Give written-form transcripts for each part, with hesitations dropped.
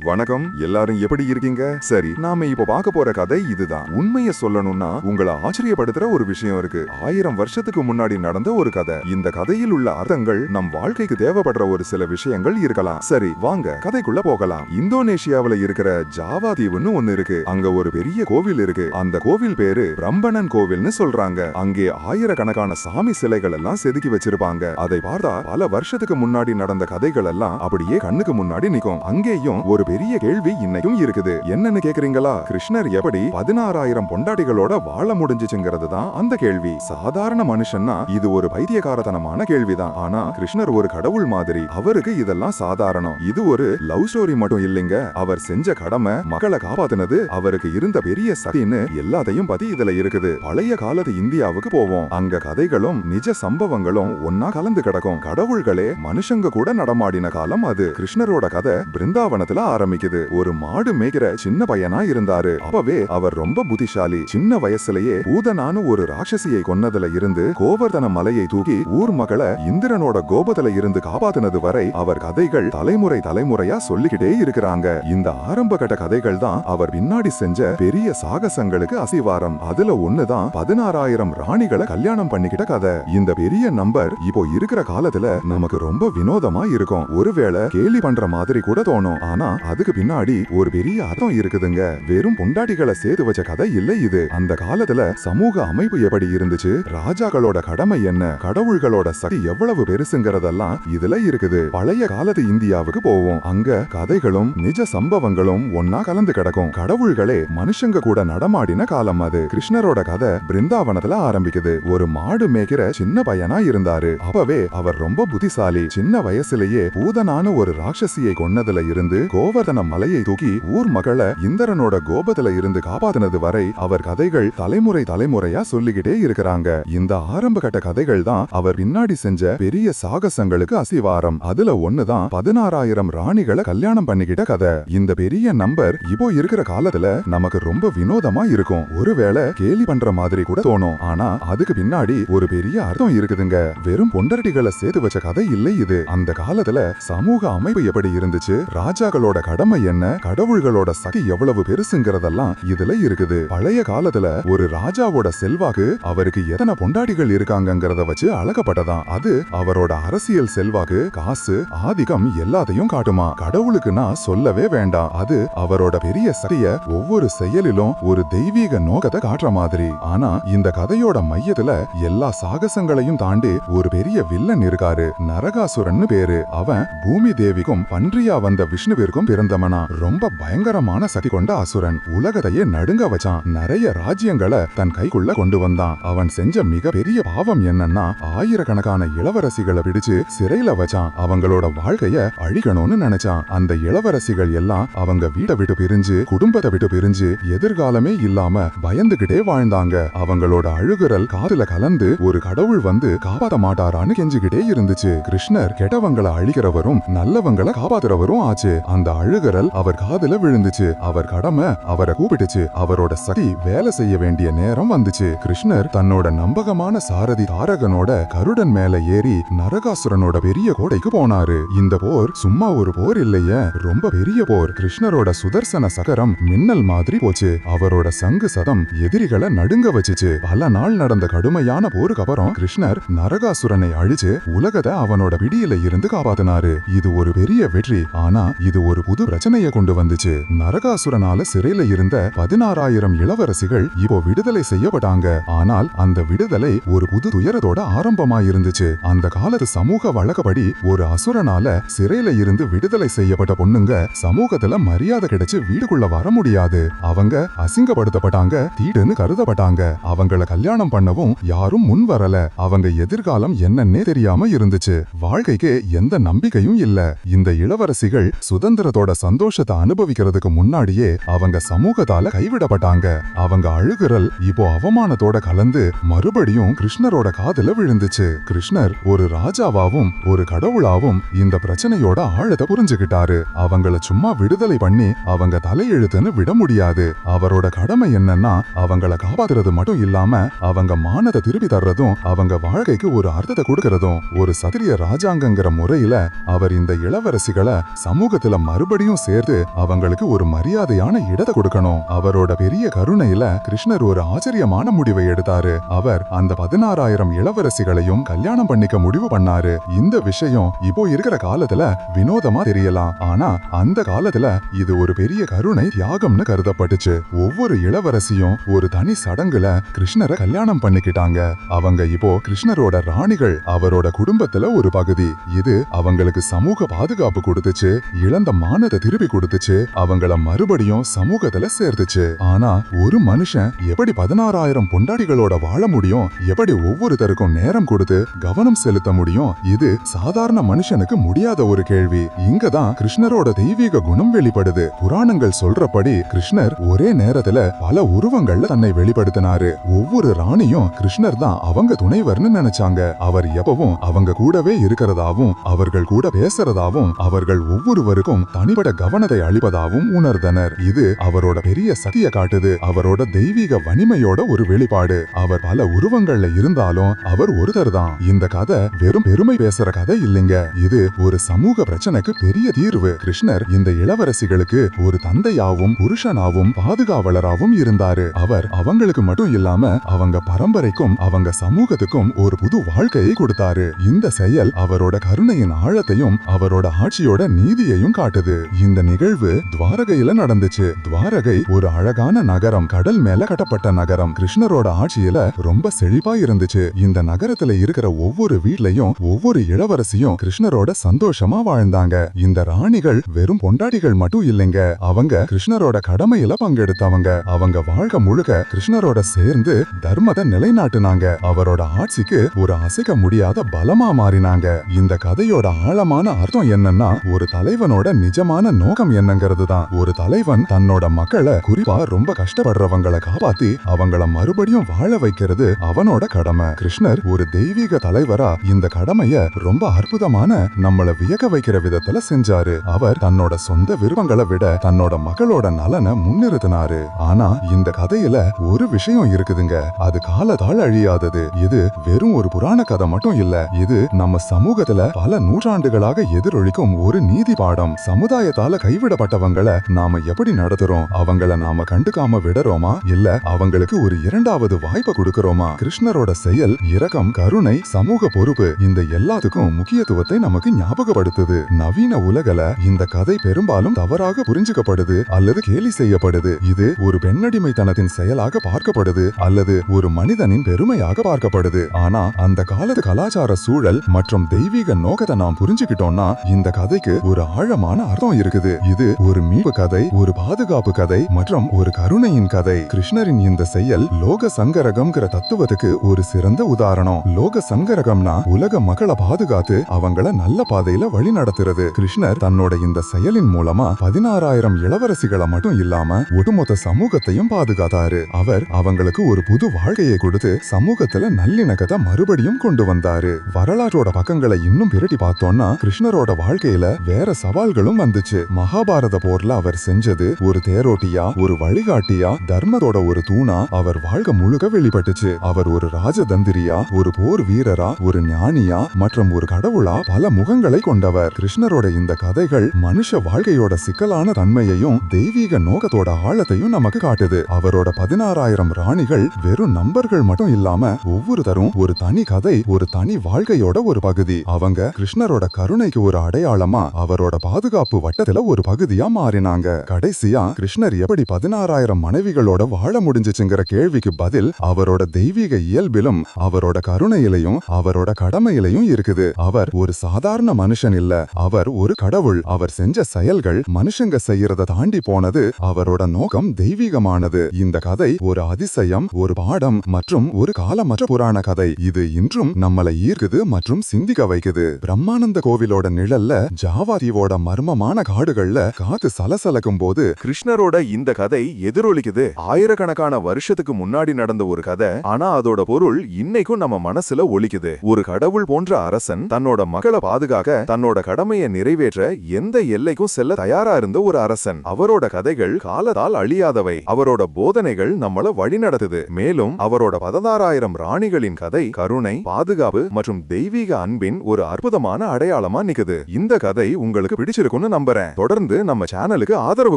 வணக்கம், எல்லாரும் எப்படி இருக்கீங்க? சரி, நாம இப்ப பார்க்க போற கதை இதுதான். உண்மையை சொல்லணும்னா உங்களை ஆச்சரியப்படுத்துற ஒரு விஷயம் இருக்கு. 1000 வருஷத்துக்கு முன்னாடி நடந்த ஒரு கதை. இந்த கதையில் உள்ள அர்த்தங்கள் நம் வாழ்க்கைக்கு தேவைப்படுற ஒரு சில விஷயங்கள் இருக்கலாம். சரி, வாங்க கதைக்குள்ள போகலாம். இந்தோனேஷியாவுல இருக்கிற ஜாவா தீவுன்னு ஒண்ணு இருக்கு. அங்க ஒரு பெரிய கோவில் இருக்கு. அந்த கோவில் பேரு பிரம்பனன் கோவில்னு சொல்றாங்க. அங்கே ஆயிரக்கணக்கான சாமி சிலைகள் எல்லாம் செதுக்கி வச்சிருப்பாங்க. அதை பார்த்தா பல வருஷத்துக்கு முன்னாடி நடந்த கதைகள் எல்லாம் அப்படியே கண்ணுக்கு முன்னாடி நிக்கும். அங்கேயும் ஒரு பெரிய கேள்வி இன்னைக்கும் இருக்குது. என்னன்னு கேக்குறீங்களா? கிருஷ்ணர் எப்படி 16,000 பொண்டாட்டிகளோட வாழ முடிஞ்சுச்சுங்கிறது தான் அந்த கேள்வி. சாதாரண மனுஷன்னா இது ஒரு பைத்தியக்காரத்தனமான கேள்விதான். ஆனா கிருஷ்ணர் ஒரு கடவுள் மாதிரி. அவருக்கு இதெல்லாம் சாதாரணம். இது ஒரு லவ் ஸ்டோரி மட்டும் இல்லைங்க. அவர் செஞ்ச கடமை மக்களை காப்பாத்தினது, அவருக்கு இருந்த பெரிய சக்தின்னு எல்லாத்தையும் பத்தி இதுல இருக்குது. பழைய காலத்து இந்தியாவுக்கு போவோம். அங்க கதைகளும் நிஜ சம்பவங்களும் ஒன்னா கலந்து கிடக்கும். கடவுள்களே மனுஷங்க கூட நடமாடின காலம் அது. கிருஷ்ணரோட கதை பிருந்தாவனத்துல ஆரம்பிக்குது. ஒரு மாடு மேய்க்கிற சின்ன பையனா இருந்தாரு. அப்பவே அவர் ரொம்ப புத்திசாலி. சின்ன வயசுலயே பூதனான ஒரு ராட்சசியை கொன்னதுல இருந்து கோவர்தன மலையை தூக்கி ஊர் மக்களை இந்திரனோட கோபத்துல இருந்து காப்பாத்தினது வரை அவர் கதைகள் தலைமுறையா சொல்லிக்கிட்டே இருக்கிறாங்க. இந்த ஆரம்ப கட்ட கதைகள் தான் அவர் பின்னாடி செஞ்ச பெரிய சாகசங்களுக்கு அசிவாரம். அதுல ஒண்ணுதான் 16,000 ராணிகளை கல்யாணம் பண்ணிக்கிட்ட கதை. இந்த பெரிய நம்பர் இப்போ இருக்கிற காலத்துல நமக்கு ரொம்ப வினோதமா இருக்கும். ஒருவேளை கேலி பண்ற மாதிரி கூட தோணும். ஆனா அதுக்கு பின்னாடி ஒரு பெரிய அர்த்தம் இருக்குதுங்க. வெறும் பொண்டாட்டிகளை சேர்த்து வச்ச கதை இல்ல இது. அந்த காலத்துல சமூக அமைப்பு எப்படி இருந்துச்சு, ராஜாக்களோட கடமை என்ன, கடவுள்களோட சக்தி எவ்வளவு பெருசுங்கிறதெல்லாம் இதுல இருக்குது. பழைய காலத்து இந்தியாவுக்கு போவோம். அங்க கதைகளும் நிஜ சம்பவங்களும் ஒன்னா கலந்து கிடக்கும். கடவுள்களே மனுஷங்க கூட நடமாடின காலம் அது. கிருஷ்ணரோட கதை பிருந்தாவனத்துல ஆரம்பிக்குது. ஒரு மாடு மேய்க்கிற சின்ன பையனா இருந்தாரு. அப்பவே அவர் ரொம்ப புத்திசாலி. சின்ன வயசுலயே பூதனான ஒரு ராட்சசியை கொன்னதுல இருந்து கோவர்தன மலையை தூக்கி ஊர் மக்களை இந்திரனோட கோபத்துல இருந்து காப்பாத்தினது வரை அவர் கதைகள் தலைமுறையா சொல்லிக்கிட்டே இருக்கிறாங்க. இந்த ஆரம்ப கட்ட கதைகள் தான் அவர் பின்னாடி செஞ்ச பெரிய சாகசங்களுக்கு அசிவாரம். அதுல ஒண்ணுதான் 16,000 ராணிகளை கல்யாணம் பண்ணிக்கிட்ட கதை. இந்த பெரிய நம்பர் இப்போ இருக்கிற காலத்துல நமக்கு ரொம்ப வினோதமா இருக்கும். ஒருவேளை கேலி பண்ற மாதிரி கூட தோணும். ஆனா அதுக்கு பின்னாடி ஒரு பெரிய அர்த்தம் இருக்குதுங்க. வெறும் பொண்டரட்டிகளை சேர்த்து வச்ச கதை இல்லை இது. அந்த காலத்துல சமூக அமைப்பு எப்படி இருந்துச்சு, ராஜாக்களோட கடமை என்ன, கடவுள்களோட சக்தி எவ்வளவு பெருசுங்கிறதெல்லாம் இதுல இருக்குது. பழைய காலத்துல ஒரு ராஜாவோட செல்வாக்கு அவருக்கு எத்தனை பொண்டாட்டிகள் இருக்காங்கங்கறத வச்சு அளக்கப்பட்டதான். அது அவரோட அரசியல் செல்வாக்கு, காசு, ஆதிக்கம் எல்லாத்தையும் காட்டுமா. கடவுளுக்குன்னா சொல்லவே வேண்டாம். அது அவரோட பெரிய சக்திய ஒவ்வொரு செயலிலும் ஒரு தெய்வீக நோக்கத்தை காட்டுற மாதிரி. ஆனா இந்த கதையோட மையத்துல எல்லா சாகசங்களையும் தாண்டி ஒரு பெரிய வில்லன் இருக்காரு. நரகாசுரன் பேரு. அவன் பூமி தேவிக்கும் பன்றியா வந்த விஷ்ணுவிற்கும் பிறந்தவனா. ரொம்ப பயங்கரமான சக்தி கொண்ட அசுரன். உலகத்தையே நடுங்க வச்சான். நிறைய ராஜ்யங்களை தன் கைக்குள்ள கொண்டு வந்தான். அவன் செஞ்ச மிக பெரிய பாவம் என்னன்னா ஆயிரக்கணக்கான இளவரசிகளை பிடிச்சு சிறையில வச்சான். அவங்களோட வாழ்க்கைய அழிக்கணும்னு நினைச்சான். அந்த இளவரசிகள் எல்லாம் அவங்க வீட்டை விட்டு பிரிஞ்சு, குடும்பத்தை விட்டு பிரிஞ்சு, எதிர்காலமே இல்லாம பயந்துகிட்டே வாழ்ந்தாங்க. அவங்களோட அழுகுரல் காதுல கலந்து ஒரு கடவுள் வந்து காப்பாத்த மாட்டாரான்னு கெஞ்சுகிட்டே இருந்துச்சு. கிருஷ்ணர் கெட்டவங்களை அழிக்கிறவரும் நல்லவங்களை காப்பாத்துறவரும் ஆச்சு. அந்த அழுகுரல் அவர் காதுல விழுந்துச்சு. அவர் கடமை அவரை கூப்பிட்டுச்சு. அவரோட சக்தி வேலை செய்ய வேண்டிய நேரம் வந்துச்சு. கிருஷ்ணர் தன்னோட நம்பகமான சாரதி தாரகனோட கருடன் மேல ஏறி நரகாசுரனோட பெரிய கோட்டைக்கு போனாரு. இந்த போர் சும்மா ஒரு போர் இல்லையே, ரொம்ப பெரிய போர். கிருஷ்ணரோட சுதர்சன சக்கரம் மின்னல் மாதிரி போச்சு. அவரோட சங்கு சதம் எதிரிகளை நடுங்க வச்சுச்சு. பல நாள் நடந்த கடுமையான போருக்கு அப்புறம் கிருஷ்ணர் நரகாசுரனை அழிச்சு உலகத்தை அவனோட பிடியில இருந்து காப்பாத்தினாரு. இது ஒரு பெரிய வெற்றி. ஆனா இது ஒரு புது பிரச்சனையை கொண்டு வந்துச்சு. நரகாசுரனால சிறையில இருந்த 16,000 இளவரசிகள் இப்போ விடுதலை செய்யப்பட்டாங்க. ஆனால் அந்த விடுதலை ஒரு புது துயரத்தோட ஆரம்பமா இருந்துச்சு. அந்த காலத்து சமூக வழக்கப்படி ஒரு அசுரனால சிறையில இருந்து விடுதலை செய்யப்பட்ட பொண்ணுங்க சமூகத்துல மரியாதை கிடைச்சு வீட்டுக்குள்ள வர முடியாது. அவங்க அசிங்கப்படுத்தப்பட்டாங்க, தீடுன்னு கருதப்பட்டாங்க. அவங்கள கல்யாணம் பண்ணவும் யாரும் முன் வரல. அவங்க எதிர்காலம் என்னன்னே தெரியாம இருந்துச்சு. வாழ்க்கைக்கு எந்த நம்பிக்கையும் இல்ல. இந்த இளவரசிகள் சுதந்திரத்தோட சந்தோஷத்தை அனுபவிக்கிறதுக்கு முன்னாடியே அவங்க சமூகத்தால கைவிடப்பட்டாங்க. அவங்க அழுகுரல் இப்போ அவமானத்தோட கலந்து மறுபடியும் கிருஷ்ணரோட காதுல விழுந்துச்சு. கிருஷ்ணர் ஒரு ராஜாவாவும் ஒரு கடவுளாவும் இந்த பிரச்சனையோட ஆழத்தை புரிஞ்சுக்கிட்டாரு. அவங்கள சும்மா விடுதலை பண்ணி அவங்க தலையெழுத்துன்னு விட முடியாது. அவரோட கடமை என்னன்னா அவங்கள காப்பாத்துறது மட்டும் இல்லாம அவங்க மானத்தை திருப்பி தர்றதும் அவங்க வாழ்க்கைக்கு ஒரு அர்த்தத்தை கொடுக்கறதும். ஒரு சத்திரிய ராஜாங்கங்கிற முறையில அவர் இந்த இளவரசிகளை சமூகத்துல மறுபடியும் மறுபடியும் சேர்த்து அவங்களுக்கு ஒரு மரியாதையான இடத்தை கொடுக்கணும். அவரோட பெரிய கருணையில கிருஷ்ணர் ஒரு ஆச்சரியமான முடிவை எடுத்தாரு. அவர் அந்த 16,000 இளவரசிகளையும் கல்யாணம் பண்ணிக்க முடிவு பண்ணாரு. இந்த விஷயம் இப்போ இருக்கிற காலத்துல வினோதமா தெரியலாம், ஆனா அந்த காலத்துல இது ஒரு பெரிய கருணை தியாகம்னு கருதப்பட்டுச்சு. ஒவ்வொரு இளவரசியும் ஒரு தனி சடங்குல கிருஷ்ணரை கல்யாணம் பண்ணிக்கிட்டாங்க. அவங்க இப்போ கிருஷ்ணரோட ராணிகள், அவரோட குடும்பத்துல ஒரு பகுதி. இது அவங்களுக்கு சமூக பாதுகாப்பு கொடுத்துச்சு, இழந்த மானத்தை திருப்பி கொடுத்துச்சு, அவங்கள மறுபடியும் சமூகத்துல சேர்த்துச்சு. ஆனா ஒரு மனுஷன் எப்படி 16,000 பொண்டாட்டிகளோட வாழ முடியும்? எப்படி ஒவ்வொருத்தருக்கும் நேரம் கொடுத்து கவனம் செலுத்த முடியும்? இது சாதாரண மனுஷனுக்கு முடியாத ஒரு கேள்வி. இங்கதான் கிருஷ்ணரோட தெய்வீக குணம் வெளிப்படுது. புராணங்கள் சொல்றபடி கிருஷ்ணர் ஒரே நேரத்துல பல உருவங்கள்ல தன்னை வெளிப்படுத்தினாரு. ஒவ்வொரு ராணியும் கிருஷ்ணர் தான் அவங்க துணைவர்னு நினைச்சாங்க. அவர் எப்பவும் அவங்க கூடவே இருக்கிறதாவும் அவர்கள் கூட பேசுறதாவும் அவர்கள் ஒவ்வொருவருக்கும் தனிப்பட்ட கவனத்தை அளிப்பதாவும் உணர்ந்தனர். இது அவரோட பெரிய சக்தியை காட்டுது, அவரோட தெய்வீக வலிமையோட ஒரு வெளிப்பாடு. அவர் பல உருவங்கள்ல இருந்தாலும் அவர் ஒருத்தர் தான். இந்த கதை வெறும் பெருமை பேசுற கதை இல்லைங்க, இது ஒரு சமூக பிரச்சனைக்கு பெரிய தீர்வு. கிருஷ்ணர் இந்த இளவரசிகளுக்கு ஒரு தந்தையாவும் புருஷனாவும் பாதுகாவலராவும் இருந்தாரு. அவர் அவங்களுக்கு மட்டும் இல்லாம அவங்க பரம்பரைக்கும் அவங்க சமூகத்துக்கும் ஒரு புது வாழ்க்கையை கொடுத்தாரு. இந்த செயல் அவரோட கருணையின் ஆழத்தையும் அவரோட ஆட்சியோட நீதியையும் காட்டுது. இந்த நிகழ்வு துவாரகையில நடந்துச்சு. துவாரகை ஒரு அழகான நகரம், கடல் மேல கட்டப்பட்ட நகரம். கிருஷ்ணரோட ஆட்சியில ரொம்ப செழிப்பா இருந்துச்சு. இந்த நகரத்துல இருக்கிற ஒவ்வொரு வீட்லயும் ஒவ்வொரு இளவரசியும் கிருஷ்ணரோட சந்தோஷமா வாழ்ந்தாங்க. இந்த ராணிகள் வெறும் பொண்டாட்டிகள் மட்டும் இல்லைங்க, அவங்க கிருஷ்ணரோட கடமையில பங்கெடுத்தவங்க. அவங்க வாழ்க்கை முழுக்க கிருஷ்ணரோட சேர்ந்து தர்மத்தை நிலைநாட்டுனாங்க. அவரோட ஆட்சிக்கு ஒரு அசைக்க முடியாத பலமா மாறினாங்க. இந்த கதையோட ஆழமான அர்த்தம் என்னன்னா, ஒரு தலைவனோட நிஜமான நோக்கம் என்னங்கிறது தான். ஒரு தலைவன் தன்னோட மக்களை, குறிப்பா ரொம்ப கஷ்டப்படுறவங்களை காப்பாத்தி அவங்கள மறுபடியும் வாழ வைக்கிறது அவனோட கடமை. கிருஷ்ணர் ஒரு தெய்வீக தலைவரா இந்த கடமைய ரொம்ப அற்புதமான, நம்மள வியக்க வைக்கிற விதத்துல செஞ்சாரு. அவர் தன்னோட சொந்த விருப்பங்களை விட தன்னோட மக்களோட நலனை முன்னிறுத்தினாரு. ஆனா இந்த கதையில ஒரு விஷயம் இருக்குதுங்க, அது காலத்தால் அழியாதது. இது வெறும் ஒரு புராண கதை மட்டும் இல்ல, இது நம்ம சமூகத்துல பல நூற்றாண்டுகளாக எதிரொலிக்கும் ஒரு நீதி பாடம். சமுதாயத்தால கைவிடப்பட்டவங்களை நாம எப்படி நடத்துறோம்? அவங்கள நாம கண்டுக்காம விடுறோமா, இல்ல அவங்களுக்கு ஒரு இரண்டாவது வாய்ப்பை கொடுக்கிறோமா? கிருஷ்ணரோட செயல் இரக்கம், கருணை, சமூக பொறுப்பு, இந்த எல்லாத்துக்கும் முக்கியத்துவத்தை நமக்கு ஞாபகப்படுத்துது. நவீன உலகல இந்த கதை பெரும்பாலும் தவறாக புரிஞ்சுக்கப்படுது அல்லது கேலி செய்யப்படுது. இது ஒரு பெண்ணடிமைத்தனத்தின் செயலாக பார்க்கப்படுது அல்லது ஒரு மனிதனின் பெருமையாக பார்க்கப்படுது. ஆனா அந்த காலத்து கலாச்சார சூழல் மற்றும் தெய்வீக நோக்கத்தை நாம் புரிஞ்சுக்கிட்டோம்னா இந்த கதைக்கு ஒரு ஆழமான அர்த்தம் இருக்குது. இது ஒரு மீட்பு கதை, ஒரு பாதுகாப்பு கதை மற்றும் ஒரு கருணையின் கதை. கிருஷ்ணரின் இந்த செயல் லோக சங்கரகம்ங்கிற தத்துவத்துக்கு ஒரு சிறந்த உதாரணம். லோக சங்கரகம்னா உலக மக்களை பாதுகாத்து அவங்கள நல்ல பாதையில வழி நடத்துறது. கிருஷ்ணர் தன்னோட இந்த செயலின் மூலமா 16,000 இளவரசிகளை மட்டும் இல்லாம ஒட்டுமொத்த சமூகத்தையும் பாதுகாத்தாரு. அவர் அவங்களுக்கு ஒரு புது வாழ்க்கையை கொடுத்து சமூகத்துல நல்லிணக்கத்தை மறுபடியும் கொண்டு வந்தாரு. வரலாற்றோட பக்கங்களை இன்னும் பிரட்டி பார்த்தோம்னா கிருஷ்ணரோட வாழ்க்கையில வேற சவால்களும் வந்துச்சு. மகாபாரத போர்ல அவர் செஞ்சது ஒரு தேரோட்டியா, ஒரு வழிகாட்டியா, தர்மத்தோட ஒரு தூணா அவர் வாழ்க்கை முழுக்க வெளிப்பட்டுச்சு. அவர் ஒரு ராஜதந்திரியா, ஒரு போர் வீரரா, ஒரு ஞானியா மற்றும் ஒரு கடவுளா பல முகங்களை கொண்டவர். கிருஷ்ணரோட இந்த கதைகள் மனுஷ வாழ்க்கையோட சிக்கலான தன்மையையும் தெய்வீக நோக்கத்தோட ஆழத்தையும் நமக்கு காட்டுது. அவரோட 16,000 ராணிகள் வெறும் நம்பர்கள் மட்டும் இல்லாம ஒவ்வொருத்தரும் ஒரு தனி கதை, ஒரு தனி வாழ்க்கையோட ஒரு பகுதி. அவங்க கிருஷ்ணரோட கருணைக்கு ஒரு அடையாளமா, அவரோட பாதுகாப்பு வட்டத்துல ஒரு பகுதியா மாறினாங்க. கடைசியா கிருஷ்ணர் எப்படி 16,000 மனைவிகளோட வாழ முடிஞ்சுச்சுங்கிற கேள்விக்கு பதில் அவரோட தெய்வீக இயல்பிலும் அவரோட கருணையிலையும் அவரோட கடமையிலையும் இருக்குது. அவர் ஒரு சாதாரண மனுஷன் இல்ல, அவர் ஒரு கடவுள். அவர் செஞ்ச செயல்கள் மனுஷங்க செய்யறத தாண்டி போனது. அவரோட நோக்கம் தெய்வீகமானது. இந்த கதை ஒரு அதிசயம், ஒரு பாடம் மற்றும் ஒரு காலமற்ற புராண கதை. இது இன்றும் நம்மளை ஈர்க்குது மற்றும் சிந்திக்க வைக்குது. பிரம்மானந்த கோவிலோட நிழல்ல ஜாவா தீவோட மர்மமான காடுகள்ல காத்து சலசலக்கும் போது கிருஷ்ணரோட இந்த கதை எதிரொலிக்குது. ஆயிரக்கணக்கான வருஷத்துக்கு முன்னாடி நடந்த ஒரு கதை, ஆனா அதோட பொருள் இன்னைக்கும் நம்ம மனசுல ஒலிக்குது. ஒரு கடவுள் போன்ற அரசன் தன்னோட மக்களை பாதுகாக்க, தன்னோட கடமையை நிறைவேற்ற எந்த எல்லைக்கும் செல்ல தயாரா இருந்த ஒரு அரசன். அவரோட கதைகள் காலத்தால் அழியாதவை. அவரோட போதனைகள் நம்மள வழிநடத்துது. மேலும் அவரோட 16,000 ராணிகளின் கதை கருணை, பாதுகாப்பு மற்றும் தெய்வீக அன்பின் ஒரு அற்புதமான அடையாளமா நிக்குது. இந்த கதை உங்களுக்கு பிடிச்சிருக்கும்னு நம்புறேன். தொடர்ந்து நம்ம சேனலுக்கு ஆதரவு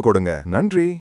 கொடுங்க. நன்றி.